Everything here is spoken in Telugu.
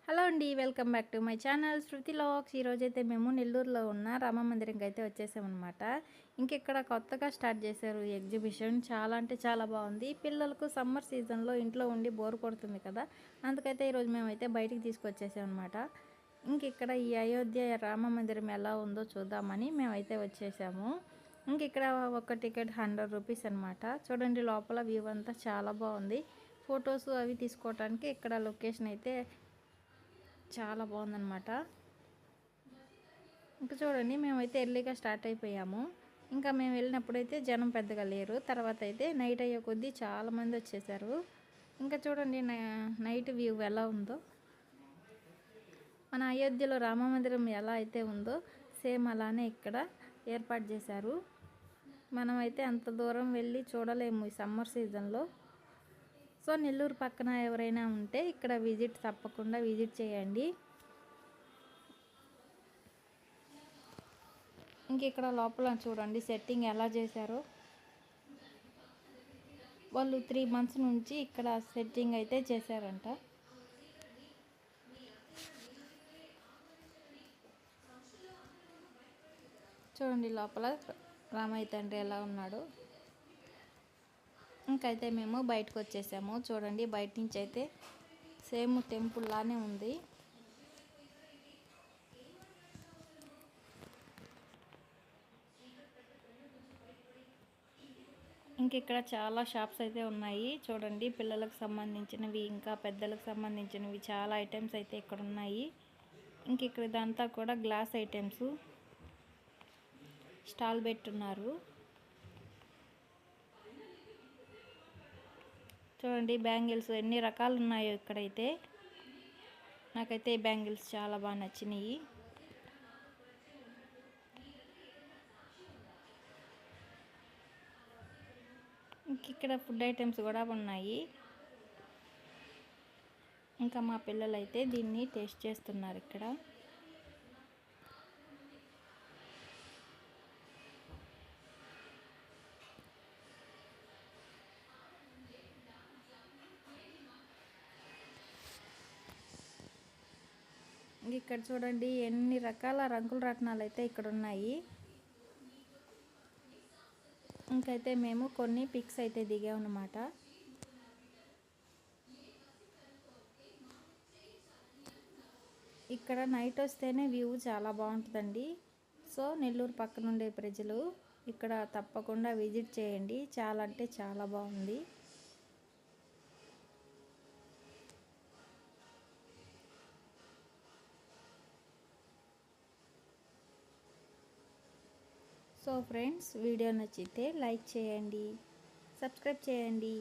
హలో అండి, welcome back to my channel Shruti logs. ఈరోజైతే మేము నెల్లూరులో ఉన్న రామ మందిరంకి అయితే వచ్చేసామన్నమాట. ఇంకెక్కడ కొత్తగా స్టార్ట్ చేశారు ఎగ్జిబిషన్. చాలా అంటే చాలా బాగుంది. పిల్లలకు సమ్మర్ సీజన్లో ఇంట్లో ఉండి బోర్ కొడుతుంది కదా, అందుకైతే ఈరోజు మేమైతే బయటికి తీసుకొచ్చేసామన్నమాట. ఇక్కడ ఈ అయోధ్య రామ మందిరం ఎలా ఉందో చూద్దామని మేమైతే వచ్చేసాము. ఇక్కడ ఒక టికెట్ 100 రూపీస్ అనమాట. చూడండి, లోపల వ్యూ అంతా చాలా బాగుంది. ఫొటోస్ అవి తీసుకోవడానికి ఇక్కడ లొకేషన్ అయితే చాలా బాగుందన్నమాట. ఇంకా చూడండి, మేమైతే ఎర్లీగా స్టార్ట్ అయిపోయాము. ఇంకా మేము వెళ్ళినప్పుడైతే జనం పెద్దగా లేరు. తర్వాత అయితే నైట్ అయ్యే కొద్దీ చాలామంది వచ్చేసారు. ఇంకా చూడండి నైట్ వ్యూ ఎలా ఉందో. మన అయోధ్యలో రామ మందిరం ఎలా అయితే ఉందో సేమ్ అలానే ఇక్కడ ఏర్పాటు చేశారు. మనమైతే అంత దూరం వెళ్ళి చూడలేము ఈ సమ్మర్ సీజన్లో. సో నెల్లూరు పక్కన ఎవరైనా ఉంటే ఇక్కడ తప్పకుండా విజిట్ చేయండి. ఇక్కడ లోపల చూడండి సెట్టింగ్ ఎలా చేశారో. వాళ్ళు 3 months నుంచి ఇక్కడ సెట్టింగ్ అయితే చేశారంట. చూడండి లోపల రామయ్య తండ్రి ఎలా ఉన్నాడు. ఇంకైతే మేము బయటకు వచ్చేసాము. చూడండి, బయట నుంచి అయితే సేమ్ టెంపుల్ లానే ఉంది. ఇక్కడ చాలా షాప్స్ అయితే ఉన్నాయి. చూడండి, పిల్లలకు సంబంధించినవి ఇంకా పెద్దలకు సంబంధించినవి చాలా ఐటమ్స్ అయితే ఇక్కడ ఉన్నాయి. ఇక్కడ ఇదంతా కూడా గ్లాస్ ఐటమ్స్ స్టాల్ పెట్టున్నారు. చూడండి బ్యాంగిల్స్ ఎన్ని రకాలు ఉన్నాయో ఇక్కడైతే. నాకైతే ఈ బ్యాంగిల్స్ చాలా బాగా నచ్చినాయి. ఇక్కడ ఫుడ్ ఐటమ్స్ కూడా ఉన్నాయి. ఇంకా మా పిల్లలు అయితే దీన్ని టేస్ట్ చేస్తున్నారు ఇక్కడ. ఇక్కడ చూడండి ఎన్ని రకాల రంగుల రత్నాలు అయితే ఇక్కడ ఉన్నాయి. ఇంకైతే మేము కొన్ని పిక్స్ అయితే దిగామన్నమాట. ఇక్కడ నైట్ వస్తేనే వ్యూ చాలా బాగుంటుందండి. సో నెల్లూరు పక్కన ఉండే ప్రజలు ఇక్కడ తప్పకుండా విజిట్ చేయండి. చాలా అంటే చాలా బాగుంది. సో ఫ్రెండ్స్, వీడియో నచ్చితే లైక్ చేయండి, సబ్స్క్రైబ్ చేయండి.